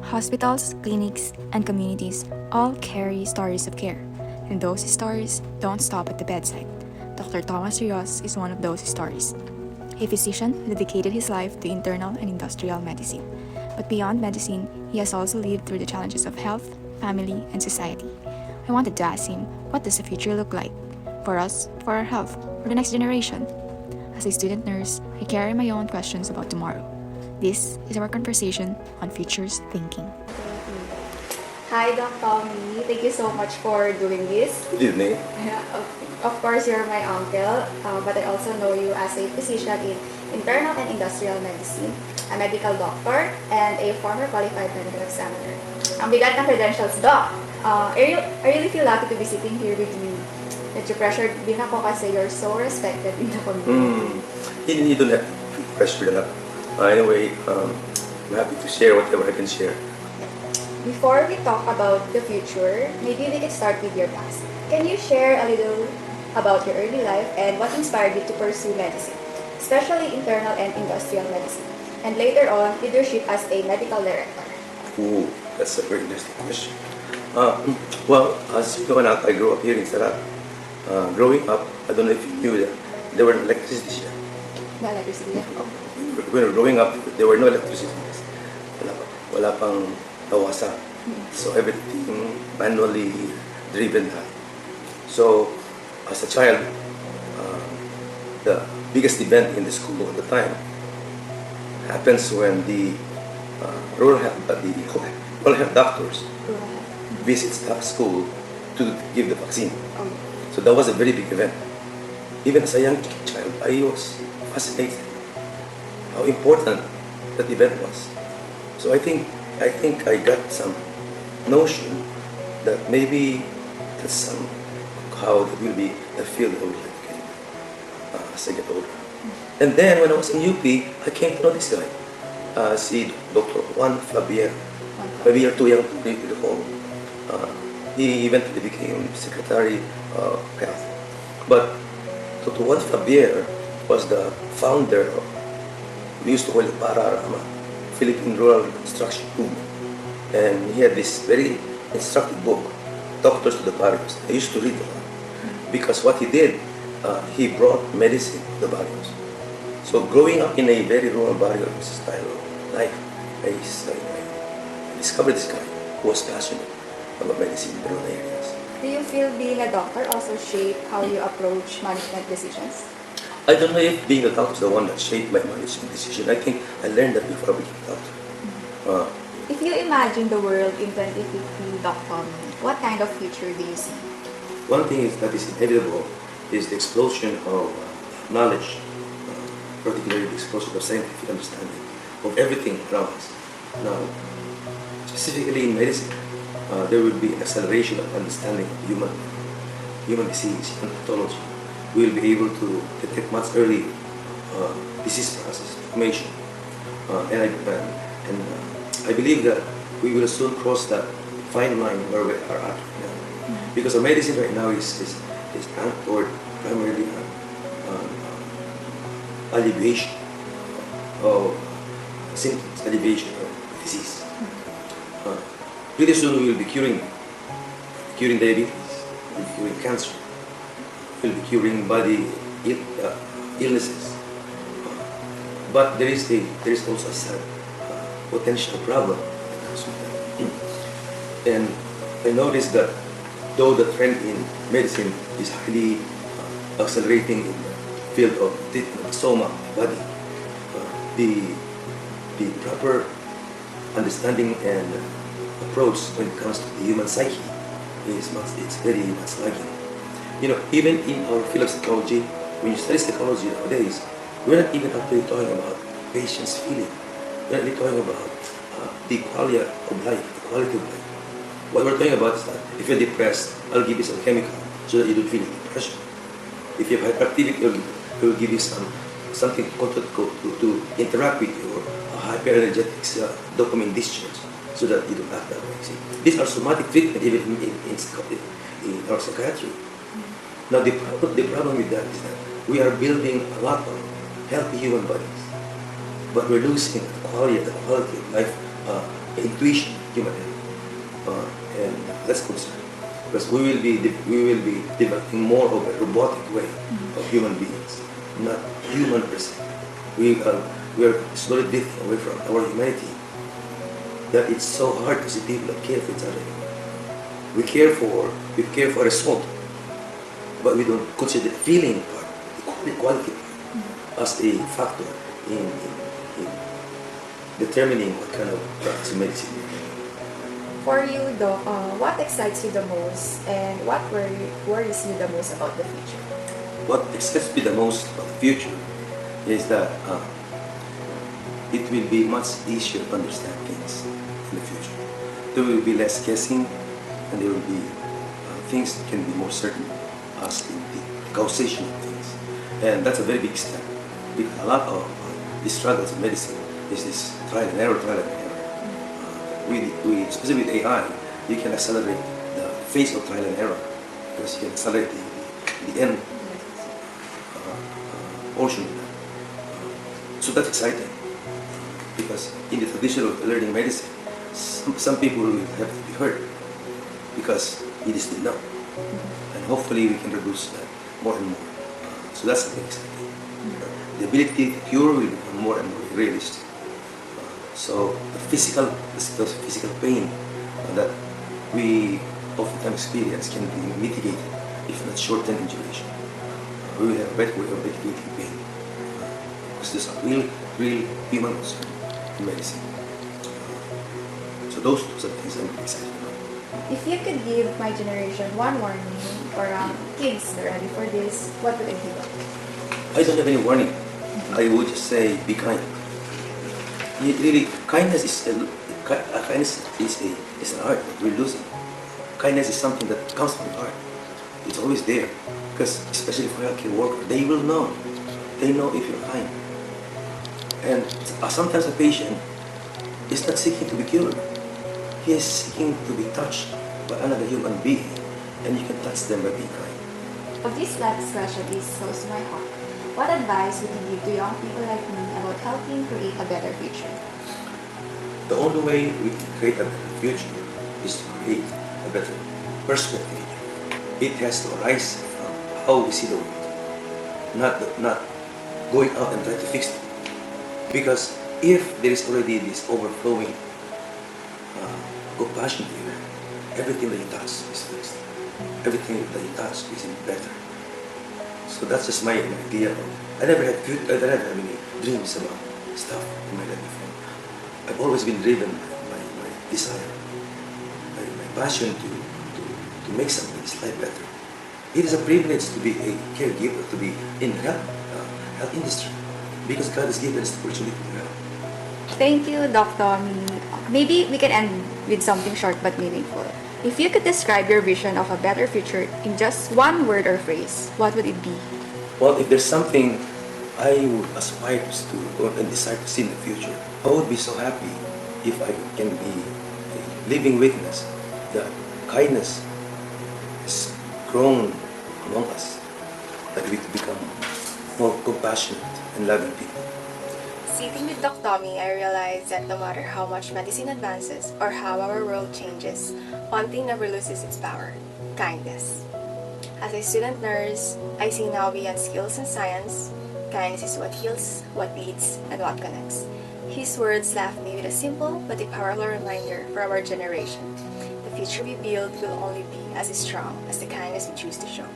Hospitals, clinics, and communities all carry stories of care, and those stories don't stop at the bedside. Dr. Thomas Rios is one of those stories. A physician who dedicated his life to internal and industrial medicine. But beyond medicine, he has also lived through the challenges of health, family, and society. I wanted to ask him, what does the future look like? For us, for our health, for the next generation? As a student nurse, I carry my own questions about tomorrow. This is our conversation on futures thinking. Hi, Doc Tommy. Thank you so much for doing this. Good evening. Of course, you're my uncle, but I also know you as a physician in internal and industrial medicine, a medical doctor, and a former qualified medical examiner. Ang bigat ng credentials, Doc. I really feel lucky to be sitting here with you. Medyo pressured din ako kasi you're so respected in the community. You don't have to be pressured enough. Anyway, I'm happy to share whatever I can share. Before we talk about the future, maybe we can start with your past. Can you share a little about your early life and what inspired you to pursue medicine, especially internal and industrial medicine, and later on, leadership as a medical director? Ooh, that's a very interesting question. Well, as you know, I grew up here in Sarat. Growing up, I don't know if you knew that there were electricity here. The electricity. When we were growing up, there were no electricity. Wala pang nawasa. So everything manually driven. So as a child, the biggest event in the school at the time happens when the rural health doctors visits the school to give the vaccine. So that was a very big event. Even as a young child, I was fascinated how important that event was. So I think I got some notion that maybe that's how it will be the field I would like to get as I get older. And then when I was in UP, I came to know this guy, si Dr. Juan Fabier. Maybe you're too young to recall. He eventually became Secretary of Health. But Dr. Juan Fabier was the founder of, we used to call it Pararama, Philippine Rural Reconstruction Movement. And he had this very instructive book, Doctors to the Barrios. I used to read a lot. Because what he did, he brought medicine to the barrios. So growing up in a very rural barrio style of life, I discovered this guy who was passionate about medicine in the rural areas. Do you feel being a doctor also shaped how you approach management decisions? I don't know if being a doctor is the one that shaped my management decision. I think I learned that before I became a doctor. If you imagine the world in 2050, Doc Tommy, what kind of future do you see? One thing that is inevitable is the explosion of knowledge, particularly the explosion of scientific understanding of everything around us. Now, specifically in medicine, there will be an acceleration of understanding of human disease, human pathology. We will be able to detect much early disease process, inflammation, and I believe that we will soon cross that fine line where we are at right now. Because our medicine right now is anchored primarily on alleviation of symptoms, alleviation of disease. Pretty soon we will be curing diabetes, we'll be curing cancer, we'll be curing body illnesses. But there is also a sad potential problem that comes with that. And I noticed that though the trend in medicine is highly accelerating in the field of treatment of soma, body, the proper understanding and approach when it comes to the human psyche it's very much lagging. Even in our field of psychology, when you study psychology nowadays, we're not even actually talking about patients' feeling. We're not really talking about the quality of life, What we're talking about is that if you're depressed, I'll give you some chemical so that you don't feel depression. If you have hyperactivity, I'll give you something to interact with your hyper-energetic dopamine discharge so that you don't act that way. See? These are somatic treatment even in our psychiatry. Now the problem with that is that we are building a lot of healthy human bodies, but we're losing the quality of life, intuition, human health. And that's concern because we will be developing more of a robotic way of human beings, not human per se. We are slowly drifting away from our humanity. That it's so hard to see people that care for each other. We care for a result, but we don't consider the feeling part, the quality part, as a factor in determining what kind of practice of medicine. For you, Doc, what excites you the most and what worries you the most about the future? What excites me the most about the future is that it will be much easier to understand things in the future. There will be less guessing, and there will be things that can be more certain as in the causation of things. And that's a very big step because a lot of the struggles of medicine is this trial and error. Especially with AI, you can accelerate the phase of trial and error because you can accelerate the end portion of that. So that's exciting because in the tradition of learning medicine, some people will have to be hurt because it is still known. And hopefully we can reduce that more and more. So that's something exciting. The ability to cure will become more and more realistic. So the physical pain that we oftentimes experience can be mitigated if not shortened in duration. We will have a better way of mitigating pain because there's a real human concern in medicine. So those are the things I'm excited about. If you could give my generation one warning or kids ready for this, what would it be? I don't have any warning. I would just say be kind. Really, kindness is an art that we're losing. Kindness is something that comes from the heart. It's always there. Because especially for healthcare workers, they will know. They know if you're kind. And sometimes a patient is not seeking to be cured. He is seeking to be touched by another human being. And you can touch them by being kind. This last question is close to my heart. What advice would you give to young people like me about helping create a better future? The only way we can create a better future is to create a better perspective. It has to arise from how we see the world, not going out and trying to fix it. Because if there is already this overflowing compassion here, everything that you touch is fixed. Everything that you touch is better. So that's just my idea. I never had any dreams about stuff in my life before. I've always been driven by my desire, by my passion to make somebody's life better. It is a privilege to be a caregiver, to be in health industry, because God has given us the opportunity to help. Thank you, Dr. Maybe we can end with something short but meaningful. If you could describe your vision of a better future in just one word or phrase, what would it be? Well, if there's something I would aspire to and desire to see in the future, I would be so happy if I can be a living witness that kindness is grown among us, that we become more compassionate and loving people. Sitting with Doc Tommy, I realized that no matter how much medicine advances or how our world changes, one thing never loses its power: kindness. As a student nurse, I see now beyond skills and science, kindness is what heals, what leads, and what connects. His words left me with a simple but a powerful reminder for our generation. The future we build will only be as strong as the kindness we choose to show.